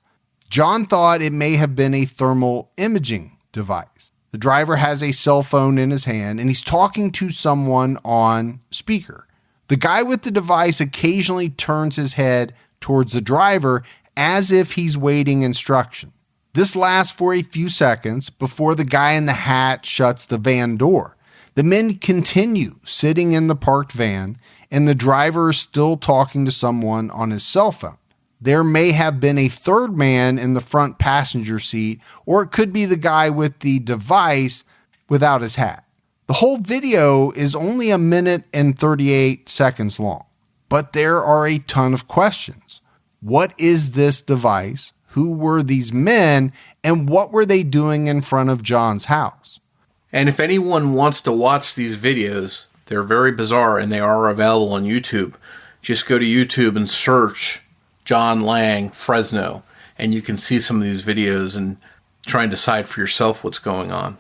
John thought it may have been a thermal imaging device. The driver has a cell phone in his hand and he's talking to someone on speaker. The guy with the device occasionally turns his head towards the driver as if he's waiting instruction. This lasts for a few seconds before the guy in the hat shuts the van door. The men continue sitting in the parked van, and the driver is still talking to someone on his cell phone. There may have been a third man in the front passenger seat, or it could be the guy with the device without his hat. The whole video is only 1 minute and 38 seconds long, but there are a ton of questions. What is this device? Who were these men? And what were they doing in front of John's house? And if anyone wants to watch these videos, they're very bizarre and they are available on YouTube. Just go to YouTube and search John Lang, Fresno, and you can see some of these videos and try and decide for yourself what's going on.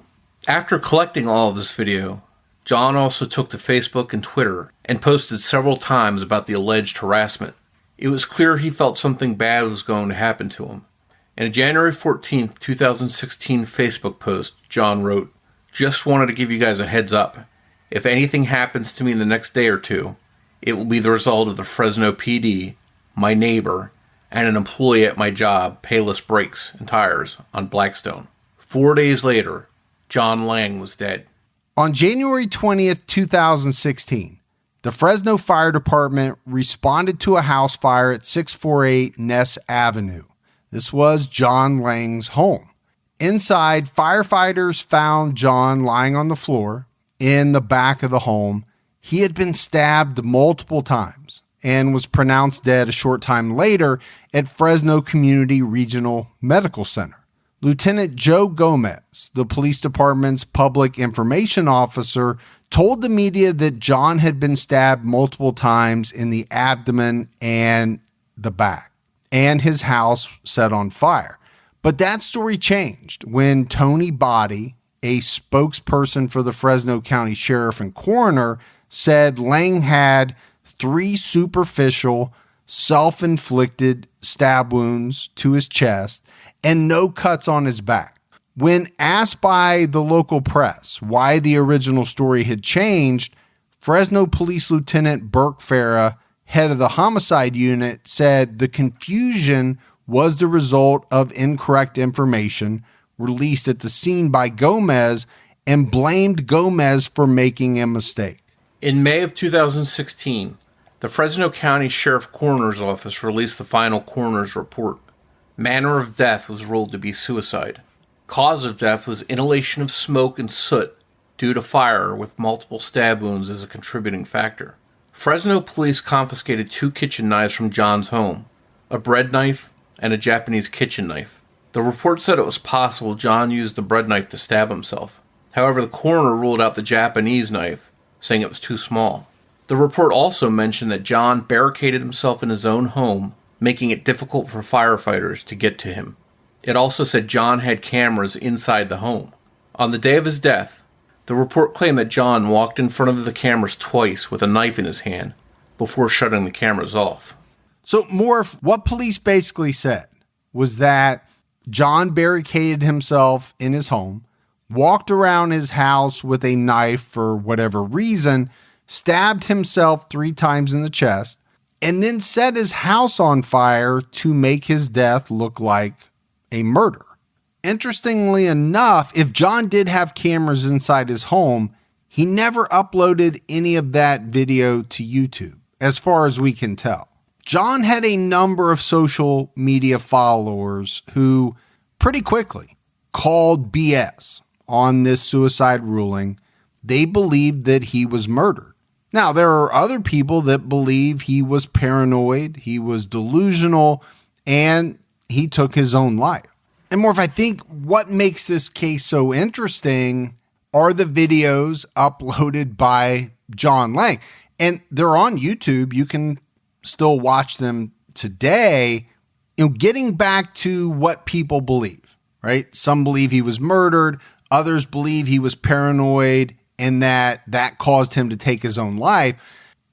After collecting all of this video, John also took to Facebook and Twitter and posted several times about the alleged harassment. It was clear he felt something bad was going to happen to him. In a January 14th, 2016 Facebook post, John wrote, "Just wanted to give you guys a heads up. If anything happens to me in the next day or two, it will be the result of the Fresno PD, my neighbor, and an employee at my job, Payless Brakes and Tires on Blackstone." 4 days later, John Lang was dead. On January 20th, 2016, the Fresno Fire Department responded to a house fire at 648 Ness Avenue. This was John Lang's home. Inside, firefighters found John lying on the floor in the back of the home. He had been stabbed multiple times and was pronounced dead a short time later at Fresno Community Regional Medical Center. Lieutenant Joe Gomez, the police department's public information officer, told the media that John had been stabbed multiple times in the abdomen and the back, and his house set on fire. But that story changed when Tony Body, a spokesperson for the Fresno County Sheriff and Coroner, said Lang had 3 superficial, self-inflicted stab wounds to his chest and no cuts on his back. When asked by the local press why the original story had changed, Fresno Police Lieutenant Burke Farah, head of the homicide unit, said the confusion was the result of incorrect information released at the scene by Gomez and blamed Gomez for making a mistake. In May of 2016, the Fresno County Sheriff Coroner's Office released the final coroner's report. Manner of death was ruled to be suicide. Cause of death was inhalation of smoke and soot due to fire, with multiple stab wounds as a contributing factor. Fresno police confiscated 2 kitchen knives from John's home, a bread knife and a Japanese kitchen knife. The report said it was possible John used the bread knife to stab himself. However, the coroner ruled out the Japanese knife, saying it was too small. The report also mentioned that John barricaded himself in his own home, making it difficult for firefighters to get to him. It also said John had cameras inside the home. On the day of his death, the report claimed that John walked in front of the cameras twice with a knife in his hand before shutting the cameras off. So, Morf, what police basically said was that John barricaded himself in his home, walked around his house with a knife for whatever reason, stabbed himself 3 times in the chest, and then set his house on fire to make his death look like a murder. Interestingly enough, if John did have cameras inside his home, he never uploaded any of that video to YouTube, as far as we can tell. John had a number of social media followers who pretty quickly called BS on this suicide ruling. They believed that he was murdered. Now, there are other people that believe he was paranoid, he was delusional, and he took his own life. And Morf, I think what makes this case so interesting are the videos uploaded by John Lang. And they're on YouTube. You can still watch them today. Getting back to what people believe, right? Some believe he was murdered. Others believe he was paranoid and that caused him to take his own life.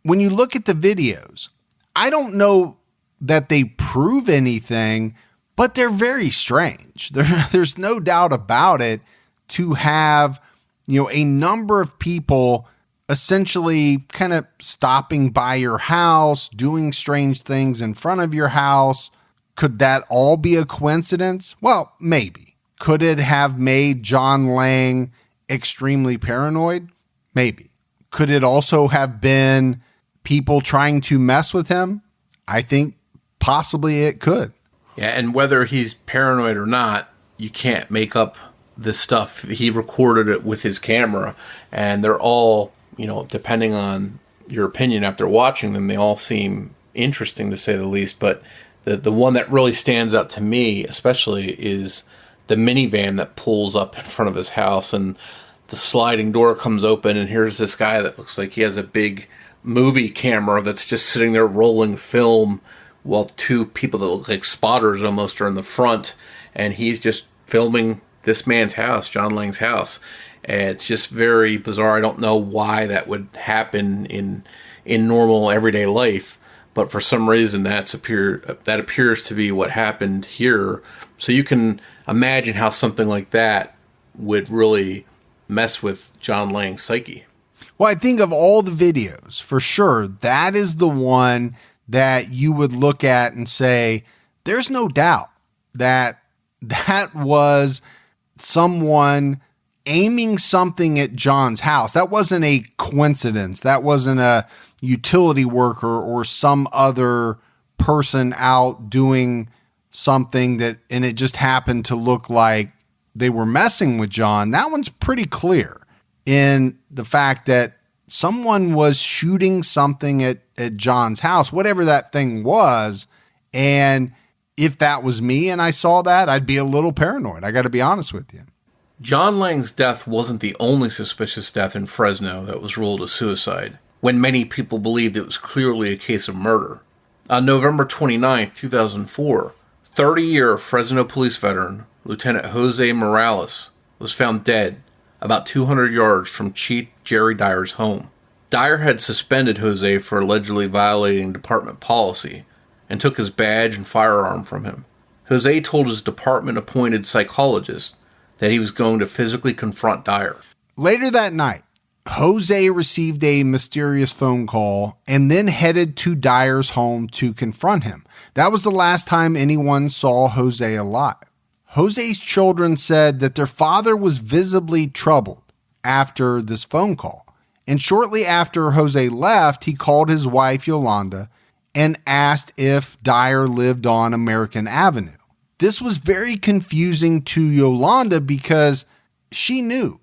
When you look at the videos, I don't know that they prove anything, but they're very strange. There's no doubt about it, to have, a number of people essentially kind of stopping by your house, doing strange things in front of your house. Could that all be a coincidence? Well, maybe. Could it have made John Lang extremely paranoid? Maybe. Could it also have been people trying to mess with him? I think possibly it could. Yeah, and whether he's paranoid or not, you can't make up this stuff. He recorded it with his camera, and they're all, depending on your opinion after watching them, they all seem interesting to say the least. But the one that really stands out to me especially is the minivan that pulls up in front of his house, and the sliding door comes open, and here's this guy that looks like he has a big movie camera that's just sitting there rolling film while two people that look like spotters almost are in the front, and he's just filming this man's house, John Lang's house. And it's just very bizarre. I don't know why that would happen in normal everyday life, but for some reason that appears to be what happened here. So you can imagine how something like that would really mess with John Lang's psyche. Well, I think of all the videos, for sure, that is the one that you would look at and say, there's no doubt that was someone aiming something at John's house. That wasn't a coincidence. That wasn't a utility worker or some other person out doing something and it just happened to look like they were messing with John. That one's pretty clear in the fact that someone was shooting something at John's house, whatever that thing was. And if that was me and I saw that, I'd be a little paranoid. I got to be honest with you. John Lang's death wasn't the only suspicious death in Fresno that was ruled a suicide, when many people believed it was clearly a case of murder. On November 29, 2004, 30-year Fresno police veteran Lieutenant Jose Morales was found dead about 200 yards from Chief Jerry Dyer's home. Dyer had suspended Jose for allegedly violating department policy and took his badge and firearm from him. Jose told his department-appointed psychologist that he was going to physically confront Dyer. Later that night, Jose received a mysterious phone call and then headed to Dyer's home to confront him. That was the last time anyone saw Jose alive. Jose's children said that their father was visibly troubled after this phone call. And shortly after Jose left, he called his wife Yolanda and asked if Dyer lived on American Avenue. This was very confusing to Yolanda because she knew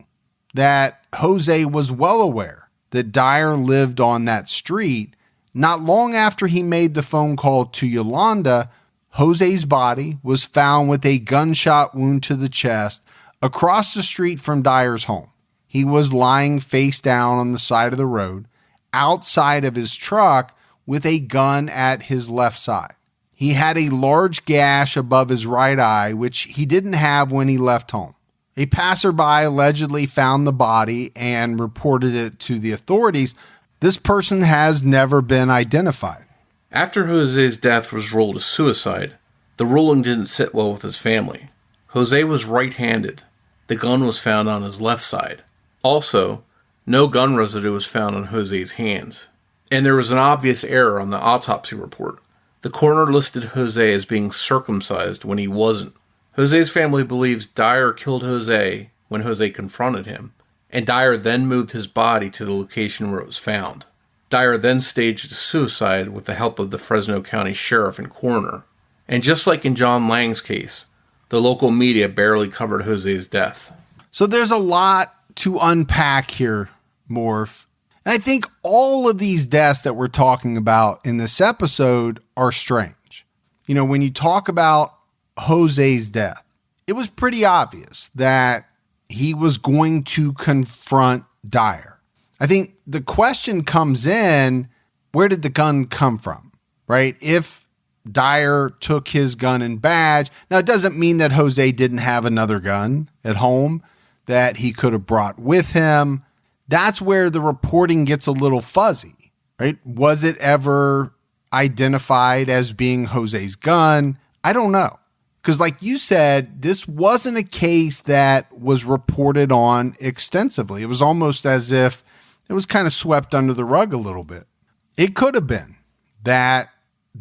that Jose was well aware that Dyer lived on that street. Not long after he made the phone call to Yolanda, Jose's body was found with a gunshot wound to the chest across the street from Dyer's home. He was lying face down on the side of the road outside of his truck with a gun at his left side. He had a large gash above his right eye, which he didn't have when he left home. A passerby allegedly found the body and reported it to the authorities. This person has never been identified. After Jose's death was ruled a suicide, the ruling didn't sit well with his family. Jose was right-handed. The gun was found on his left side. Also, no gun residue was found on Jose's hands. And there was an obvious error on the autopsy report. The coroner listed Jose as being circumcised when he wasn't. Jose's family believes Dyer killed Jose when Jose confronted him, and Dyer then moved his body to the location where it was found. Dyer then staged a suicide with the help of the Fresno County Sheriff and coroner. And just like in John Lang's case, the local media barely covered Jose's death. So there's a lot to unpack here, Morf. And I think all of these deaths that we're talking about in this episode are strange. You know, when you talk about Jose's death, it was pretty obvious that he was going to confront Dyer. I think the question comes in, where did the gun come from, right? If Dyer took his gun and badge, now it doesn't mean that Jose didn't have another gun at home that he could have brought with him. That's where the reporting gets a little fuzzy, right? Was it ever identified as being Jose's gun? I don't know. Because like you said, this wasn't a case that was reported on extensively. It was almost as if it was kind of swept under the rug a little bit. It could have been that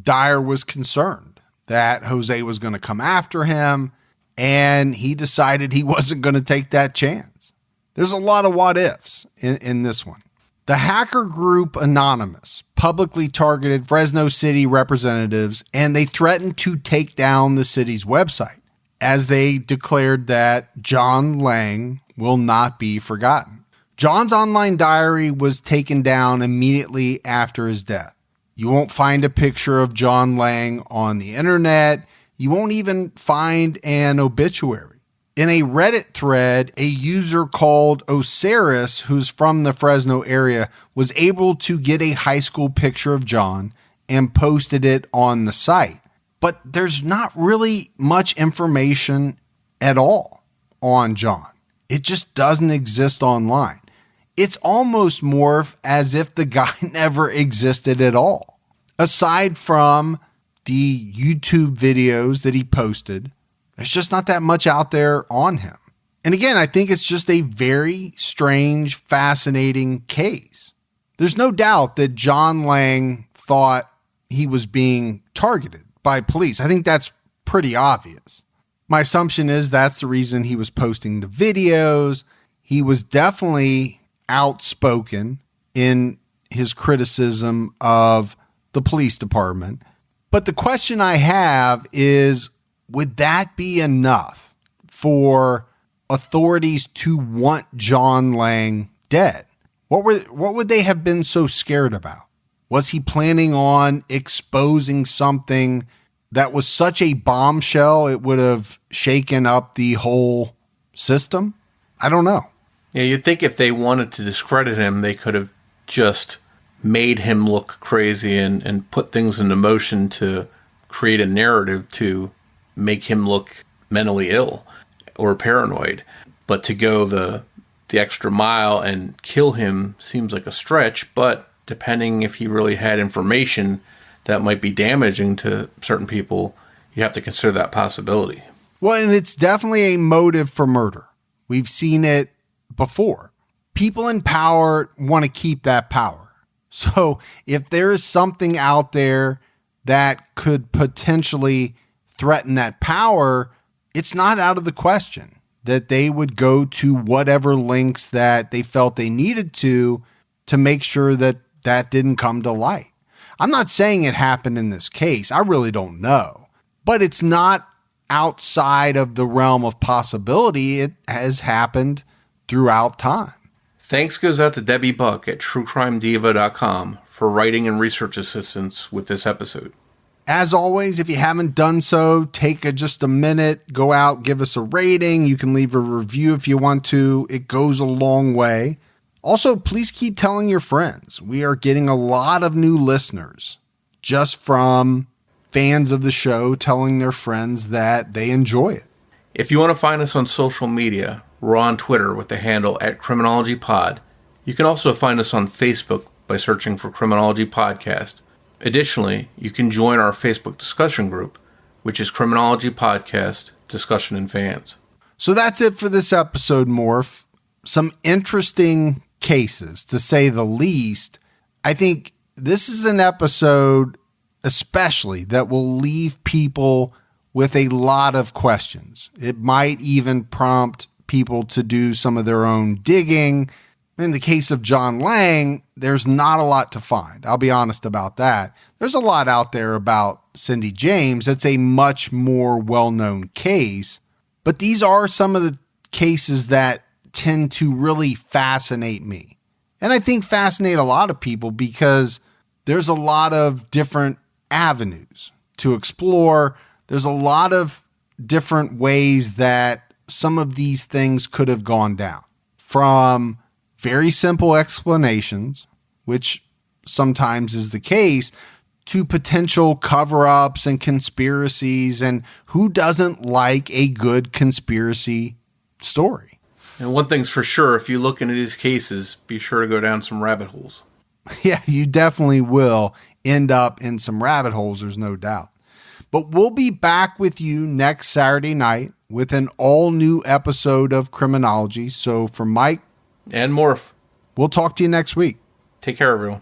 Dyer was concerned that Jose was going to come after him, and he decided he wasn't going to take that chance. There's a lot of what ifs in this one. The hacker group Anonymous publicly targeted Fresno City representatives, and they threatened to take down the city's website as they declared that John Lang will not be forgotten. John's online diary was taken down immediately after his death. You won't find a picture of John Lang on the internet. You won't even find an obituary. In a Reddit thread, a user called Osiris, who's from the Fresno area, was able to get a high school picture of John and posted it on the site. But there's not really much information at all on John. It just doesn't exist online. It's almost Morf as if the guy never existed at all. Aside from the YouTube videos that he posted, there's just not that much out there on him. And again, I think it's just a very strange, fascinating case. There's no doubt that John Lang thought he was being targeted by police. I think that's pretty obvious. My assumption is that's the reason he was posting the videos. He was definitely outspoken in his criticism of the police department. But the question I have is, would that be enough for authorities to want John Lang dead? What would they have been so scared about? Was he planning on exposing something that was such a bombshell it would have shaken up the whole system? I don't know. Yeah, you'd think if they wanted to discredit him, they could have just made him look crazy and put things into motion to create a narrative to make him look mentally ill or paranoid. But to go the extra mile and kill him seems like a stretch, but depending if he really had information that might be damaging to certain people, you have to consider that possibility. Well, and it's definitely a motive for murder. We've seen it before. People in power want to keep that power. So if there is something out there that could potentially threaten that power, it's not out of the question that they would go to whatever lengths that they felt they needed to make sure that that didn't come to light. I'm not saying it happened in this case. I really don't know. But it's not outside of the realm of possibility. It has happened throughout time. Thanks goes out to Debbie Buck at truecrimediva.com for writing and research assistance with this episode. As always, if you haven't done so, take just a minute, go out, give us a rating. You can leave a review if you want to. It goes a long way. Also, please keep telling your friends. We are getting a lot of new listeners just from fans of the show telling their friends that they enjoy it. If you want to find us on social media, we're on Twitter with the handle @CriminologyPod. You can also find us on Facebook by searching for Criminology Podcast. Additionally, you can join our Facebook discussion group, which is Criminology Podcast Discussion and Fans. So that's it for this episode, Morf. Some interesting cases, to say the least. I think this is an episode especially that will leave people with a lot of questions. It might even prompt people to do some of their own digging. In the case of John Lang, there's not a lot to find. I'll be honest about that. There's a lot out there about Cindy James. It's a much more well-known case, but these are some of the cases that tend to really fascinate me. And I think fascinate a lot of people because there's a lot of different avenues to explore. There's a lot of different ways that some of these things could have gone down, from very simple explanations, which sometimes is the case, to potential cover-ups and conspiracies. And who doesn't like a good conspiracy story? And one thing's for sure, if you look into these cases, be sure to go down some rabbit holes. Yeah, you definitely will end up in some rabbit holes, there's no doubt. But we'll be back with you next Saturday night with an all-new episode of Criminology. So for Mike and Morf, we'll talk to you next week. Take care, everyone.